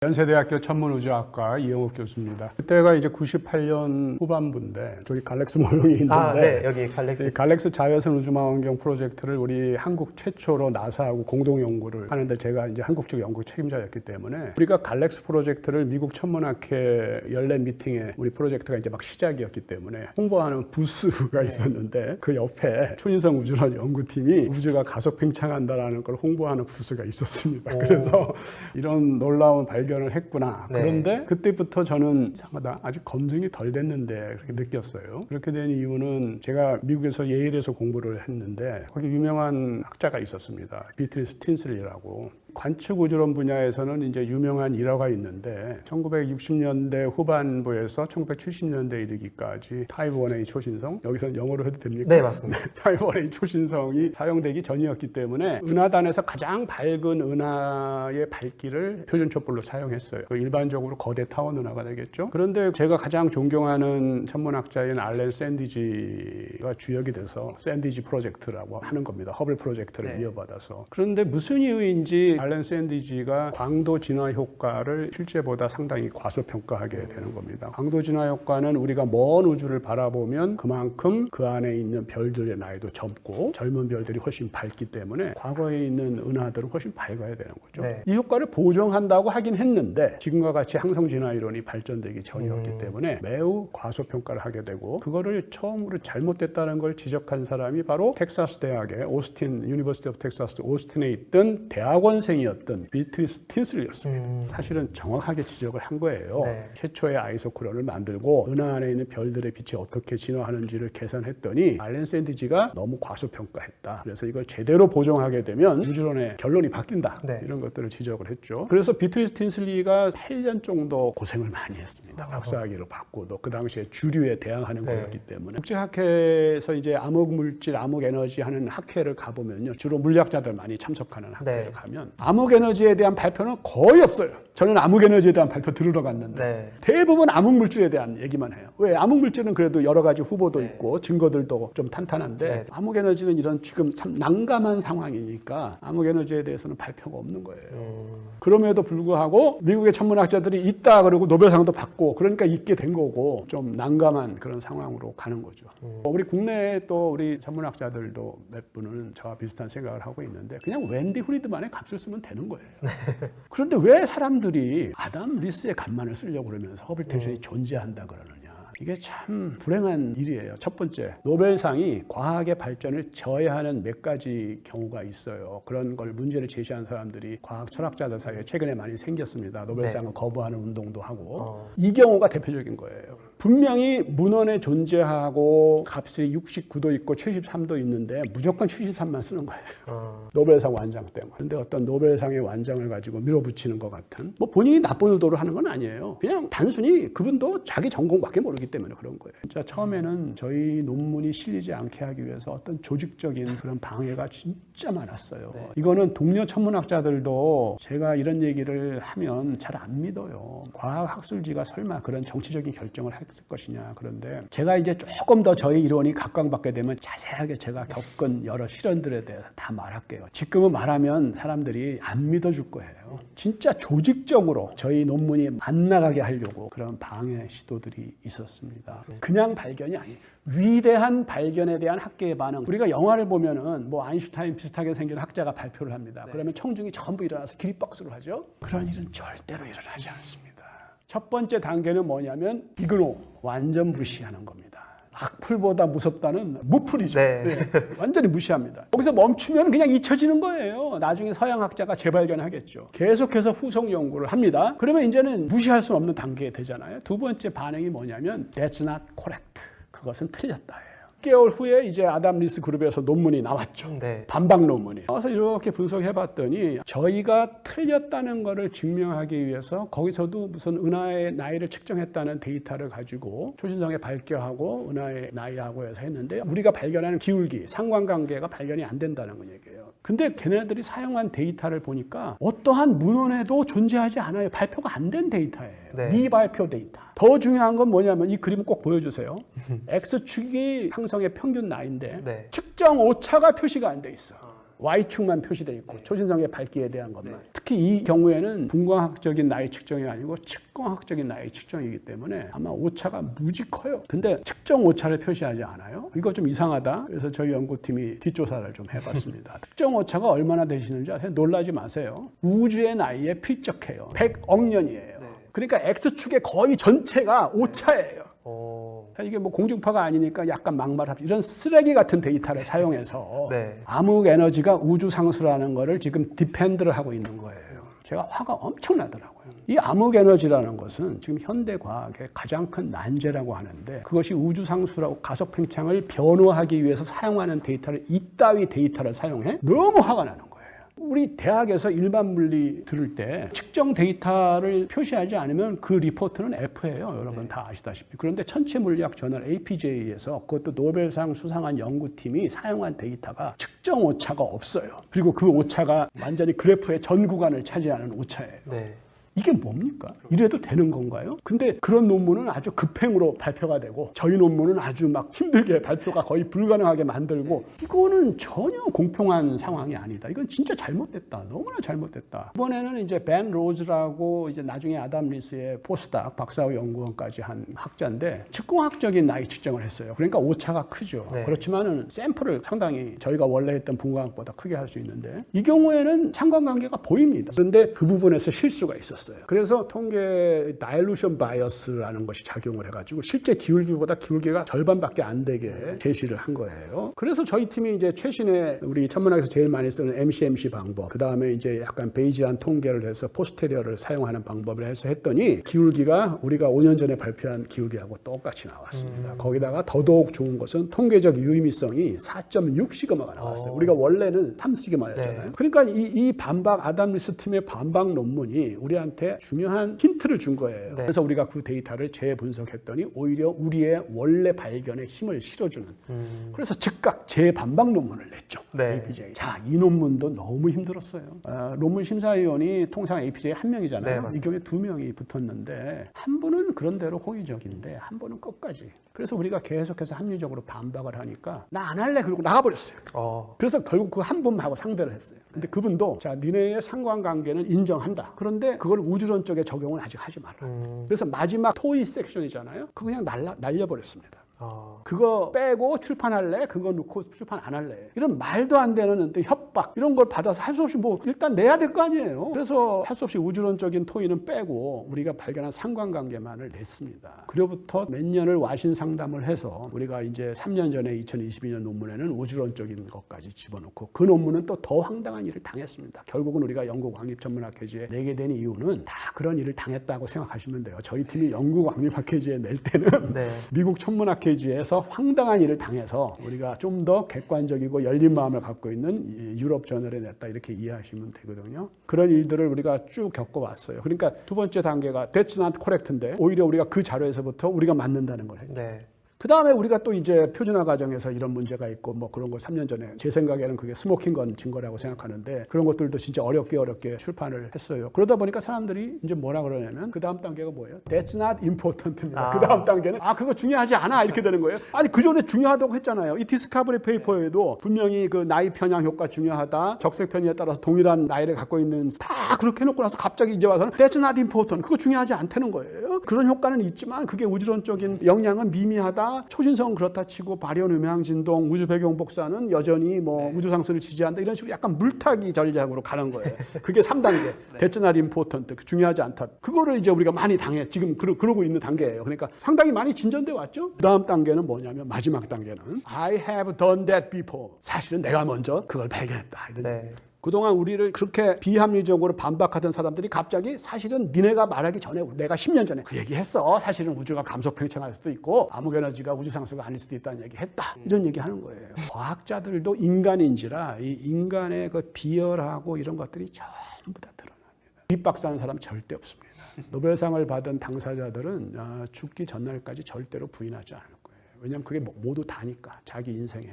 연세대학교 천문우주학과 이영욱 교수입니다. 그때가 이제 98년 후반부인데 저기 갈렉스 모형이 있는데 네, 여기 갈렉스. 갈렉스 자외선 우주망원경 프로젝트를 우리 한국 최초로 나사하고 공동 연구를 하는데 제가 이제 한국 쪽 연구 책임자였기 때문에 우리가 갈렉스 프로젝트를 미국 천문학회 연례 미팅에 우리 프로젝트가 이제 막 시작이었기 때문에 홍보하는 부스가 있었는데 그 옆에 초인성 우주론 연구팀이 우주가 가속 팽창한다라는 걸 홍보하는 부스가 있었습니다. 그래서 이런 놀라운 발견을 했구나. 그런데 그때부터 저는 이상하다. 아직 검증이 덜 됐는데 그렇게 느꼈어요. 그렇게 된 이유는 제가 미국에서 예일에서 공부를 했는데 거기 유명한 학자가 있었습니다. 비트리스 틴슬리라고. 관측 우주론 분야에서는 이제 유명한 일화가 있는데 1960년대 후반부에서 1970년대 이르기까지 타입 1A 초신성, 여기서는 영어로 해도 됩니까? 네, 맞습니다. 타입 1A 초신성이 사용되기 전이었기 때문에 은하단에서 가장 밝은 은하의 밝기를 표준 촛불로 사용했어요. 일반적으로 거대 타원 은하가 되겠죠. 그런데 제가 가장 존경하는 천문학자인 알렌 샌디지가 주역이 돼서 샌디지 프로젝트라고 하는 겁니다. 허블 프로젝트를 이어받아서. 그런데 무슨 이유인지 알렌 샌디지가 광도 진화 효과를 실제보다 상당히 과소평가하게 되는 겁니다. 광도 진화 효과는 우리가 먼 우주를 바라보면 그만큼 그 안에 있는 별들의 나이도 젊고 젊은 별들이 훨씬 밝기 때문에 과거에 있는 은하들은 훨씬 밝아야 되는 거죠. 이 효과를 보정한다고 하긴 했는데 지금과 같이 항성 진화 이론이 발전되기 전이었기 때문에 매우 과소평가를 하게 되고 그거를 처음으로 잘못됐다는 걸 지적한 사람이 바로 텍사스 대학의 오스틴 유니버시티 오브 텍사스 오스틴에 있던 대학원생이었던 비트리스 틴슬리였습니다. 사실은 정확하게 지적을 한 거예요. 최초의 아이소크론을 만들고 은하 안에 있는 별들의 빛이 어떻게 진화하는지를 계산했더니 알렌 샌디지가 너무 과소평가했다. 그래서 이걸 제대로 보정하게 되면 우주론의 결론이 바뀐다. 이런 것들을 지적을 했죠. 그래서 비트리스 틴슬리가 8년 정도 고생을 많이 했습니다. 박사학위를 받고 또 그 당시에 주류에 대항하는 거였기 때문에 국제학회에서 이제 암흑물질, 암흑에너지 하는 학회를 가보면요. 주로 물리학자들 많이 참석하는 학회를 가면 암흑에너지에 대한 발표는 거의 없어요. 저는 암흑에너지에 대한 발표 들으러 갔는데 대부분 암흑물질에 대한 얘기만 해요. 왜? 암흑물질은 그래도 여러 가지 후보도 있고 증거들도 좀 탄탄한데 암흑에너지는 이런 지금 참 난감한 상황이니까 암흑에너지에 대해서는 발표가 없는 거예요. 그럼에도 불구하고 미국의 천문학자들이 있다 그러고 노벨상도 받고 그러니까 있게 된 거고 좀 난감한 그런 상황으로 가는 거죠. 우리 국내에 또 우리 천문학자들도 몇 분은 저와 비슷한 생각을 하고 있는데 그냥 웬디 후리드만의 값을 쓰면 되는 거예요. 그런데 왜 사람들이 아담 리스의 값만을 쓰려고 그러면서 허블 텐션이 존재한다 그러느냐. 이게 참 불행한 일이에요. 첫 번째, 노벨상이 과학의 발전을 저해하는 몇 가지 경우가 있어요. 그런 걸 문제를 제시한 사람들이 과학 철학자들 사이에 최근에 많이 생겼습니다. 노벨상을 거부하는 운동도 하고. 이 경우가 대표적인 거예요. 분명히 문헌에 존재하고 값이 69도 있고 73도 있는데 무조건 73만 쓰는 거예요. 노벨상 완장 때문에. 그런데 어떤 노벨상의 완장을 가지고 밀어붙이는 것 같은 뭐 본인이 나쁜 의도로 하는 건 아니에요. 그냥 단순히 그분도 자기 전공밖에 모르기 때문에 그런 거예요. 진짜 처음에는 저희 논문이 실리지 않게 하기 위해서 어떤 조직적인 그런 방해가 진짜 많았어요. 이거는 동료 천문학자들도 제가 이런 얘기를 하면 잘 안 믿어요. 과학학술지가 설마 그런 정치적인 결정을 했을 것이냐. 그런데 제가 이제 조금 더 저희 이론이 각광받게 되면 자세하게 제가 겪은 여러 실현들에 대해서 다 말할게요. 지금은 말하면 사람들이 안 믿어줄 거예요. 진짜 조직적으로 저희 논문이 안 나가게 하려고 그런 방해 시도들이 있었습니다. 그냥 발견이 아니에요. 위대한 발견에 대한 학계의 반응. 우리가 영화를 보면은 뭐 아인슈타인 비슷하게 생긴 학자가 발표를 합니다. 그러면 청중이 전부 일어나서 기립박수를 하죠. 그런 일은 절대로 일어나지 않습니다. 첫 번째 단계는 뭐냐면 이그노, 완전 무시하는 겁니다. 악플보다 무섭다는 무플이죠. 완전히 무시합니다. 거기서 멈추면 그냥 잊혀지는 거예요. 나중에 서양학자가 재발견하겠죠. 계속해서 후속 연구를 합니다. 그러면 이제는 무시할 수 없는 단계에 되잖아요. 두 번째 반응이 뭐냐면 That's not correct. 그것은 틀렸다예요. 6개월 후에 이제 아담 리스 그룹에서 논문이 나왔죠. 반박 논문이. 그래서 이렇게 분석해봤더니 저희가 틀렸다는 것을 증명하기 위해서 거기서도 무슨 은하의 나이를 측정했다는 데이터를 가지고 초신성에 발견하고 은하의 나이하고 해서 했는데 우리가 발견하는 기울기, 상관관계가 발견이 안 된다는 건 얘기예요. 근데 걔네들이 사용한 데이터를 보니까 어떠한 문헌에도 존재하지 않아요. 발표가 안 된 데이터예요. 미발표 데이터. 더 중요한 건 뭐냐면 이 그림 꼭 보여주세요. X축이 항성의 평균 나이인데 측정 오차가 표시가 안 돼 있어. Y축만 표시되어 있고 초신성의 밝기에 대한 것만. 특히 이 경우에는 분광학적인 나이 측정이 아니고 측광학적인 나이 측정이기 때문에 아마 오차가 무지 커요. 근데 측정 오차를 표시하지 않아요. 이거 좀 이상하다. 그래서 저희 연구팀이 뒷조사를 좀 해봤습니다. 특정 오차가 얼마나 되시는지 아세요? 놀라지 마세요. 우주의 나이에 필적해요. 100억 년이에요. 그러니까 X축의 거의 전체가 오차예요. 이게 뭐 공중파가 아니니까 약간 막말합니다. 이런 쓰레기 같은 데이터를 사용해서 암흑 에너지가 우주 상수라는 거를 지금 디펜드를 하고 있는 거예요. 제가 화가 엄청 나더라고요. 이 암흑 에너지라는 것은 지금 현대 과학의 가장 큰 난제라고 하는데 그것이 우주 상수라고 가속 팽창을 변호하기 위해서 사용하는 데이터를 이따위 데이터를 사용해 너무 화가 나는 거예요. 우리 대학에서 일반 물리 들을 때 측정 데이터를 표시하지 않으면 그 리포트는 F예요. 여러분 다 아시다시피. 그런데 천체 물리학 저널 APJ에서 그것도 노벨상 수상한 연구팀이 사용한 데이터가 측정 오차가 없어요. 그리고 그 오차가 완전히 그래프의 전 구간을 차지하는 오차예요. 이게 뭡니까? 이래도 되는 건가요? 근데 그런 논문은 아주 급행으로 발표가 되고 저희 논문은 아주 막 힘들게 발표가 거의 불가능하게 만들고 이거는 전혀 공평한 상황이 아니다. 이건 진짜 잘못됐다. 너무나 잘못됐다. 이번에는 이제 벤 로즈라고 이제 나중에 아담 리스의 포스닥 박사후 연구원까지 한 학자인데 측공학적인 나이 측정을 했어요. 그러니까 오차가 크죠. 그렇지만은 샘플을 상당히 저희가 원래 했던 분광학보다 크게 할 수 있는데 이 경우에는 상관관계가 보입니다. 그런데 그 부분에서 실수가 있었어요. 그래서 통계 다일루션 바이어스라는 것이 작용을 해가지고 실제 기울기보다 기울기가 절반밖에 안 되게 제시를 한 거예요. 그래서 저희 팀이 이제 최신의 우리 천문학에서 제일 많이 쓰는 MCMC 방법, 그 다음에 이제 약간 베이지안 통계를 해서 포스테리어를 사용하는 방법을 해서 했더니 기울기가 우리가 5년 전에 발표한 기울기하고 똑같이 나왔습니다. 거기다가 더더욱 좋은 것은 통계적 유의미성이 4.6 시그마가 나왔어요. 우리가 원래는 3 시그마였잖아요. 그러니까 이 반박 아담 리스 팀의 반박 논문이 우리한테 중요한 힌트를 준 거예요. 그래서 우리가 그 데이터를 재분석했더니 오히려 우리의 원래 발견에 힘을 실어주는. 그래서 즉각 재반박 논문을 냈죠. APJ. 자, 이 논문도 너무 힘들었어요. 논문 심사위원이 통상 APJ 한 명이잖아요. 이 경우에 2명이 붙었는데 한 분은 그런대로 호의적인데 한 분은 끝까지. 그래서 우리가 계속해서 합리적으로 반박을 하니까 나 안 할래 그러고 나가버렸어요. 그래서 결국 그 한 분하고 상대를 했어요. 근데 그분도 자 니네의 상관관계는 인정한다. 그런데 그걸 우주론적에 적용을 아직 하지 마라. 그래서 마지막 토의 섹션이잖아요. 그거 그냥 날려버렸습니다. 그거 빼고 출판할래? 그거 넣고 출판 안 할래? 이런 말도 안 되는 협박 이런 걸 받아서 할 수 없이 뭐 일단 내야 될 거 아니에요. 그래서 할 수 없이 우주론적인 토의는 빼고 우리가 발견한 상관관계만을 냈습니다. 그로부터 몇 년을 와신 상담을 해서 우리가 이제 3년 전에 2022년 논문에는 우주론적인 것까지 집어넣고 그 논문은 또 더 황당한 일을 당했습니다. 결국은 우리가 영국 왕립천문학회지에 내게 된 이유는 다 그런 일을 당했다고 생각하시면 돼요. 저희 팀이 영국 왕립학회지에 낼 때는 미국 천문학회지에서 황당한 일을 당해서 우리가 좀 더 객관적이고 열린 마음을 갖고 있는 유럽 저널에 냈다 이렇게 이해하시면 되거든요. 그런 일들을 우리가 쭉 겪어왔어요. 그러니까 두 번째 단계가 That's not correct인데 오히려 우리가 그 자료에서부터 우리가 맞는다는 걸 했죠. 그 다음에 우리가 또 이제 표준화 과정에서 이런 문제가 있고 뭐 그런 걸 3년 전에 제 생각에는 그게 스모킹 건 증거라고 생각하는데 그런 것들도 진짜 어렵게 출판을 했어요. 그러다 보니까 사람들이 이제 뭐라 그러냐면 그 다음 단계가 뭐예요? That's not importan입니다. 그 다음 단계는 그거 중요하지 않아 이렇게 되는 거예요. 아니 그 전에 중요하다고 했잖아요. 이 디스커버리 페이퍼에도 분명히 그 나이 편향 효과 중요하다. 적색 편의에 따라서 동일한 나이를 갖고 있는 다 그렇게 해놓고 나서 갑자기 이제 와서는 That's not important. 그거 중요하지 않다는 거예요. 그런 효과는 있지만 그게 우주론적인 영향은 미미하다. 초신성은 그렇다 치고 발현 음향 진동 우주 배경 복사는 여전히 뭐 우주 상수를 지지한다 이런 식으로 약간 물타기 전략으로 가는 거예요. 그게 3단계 That's not important 중요하지 않다. 그거를 이제 우리가 많이 당해 지금 그러고 있는 단계예요. 그러니까 상당히 많이 진전돼 왔죠. 그 다음 단계는 뭐냐면 마지막 단계는 I have done that before. 사실은 내가 먼저 그걸 발견했다. 이런 그동안 우리를 그렇게 비합리적으로 반박하던 사람들이 갑자기 사실은 니네가 말하기 전에 내가 10년 전에 그 얘기했어. 사실은 우주가 감속 팽창할 수도 있고 암흑 에너지가 우주 상수가 아닐 수도 있다는 얘기했다. 이런 얘기하는 거예요. 과학자들도 인간인지라 이 인간의 그 비열하고 이런 것들이 전부 다 드러납니다. 뒷박사하는 사람 절대 없습니다. 노벨상을 받은 당사자들은 죽기 전날까지 절대로 부인하지 않을 거예요. 왜냐하면 그게 모두 다니까 자기 인생에.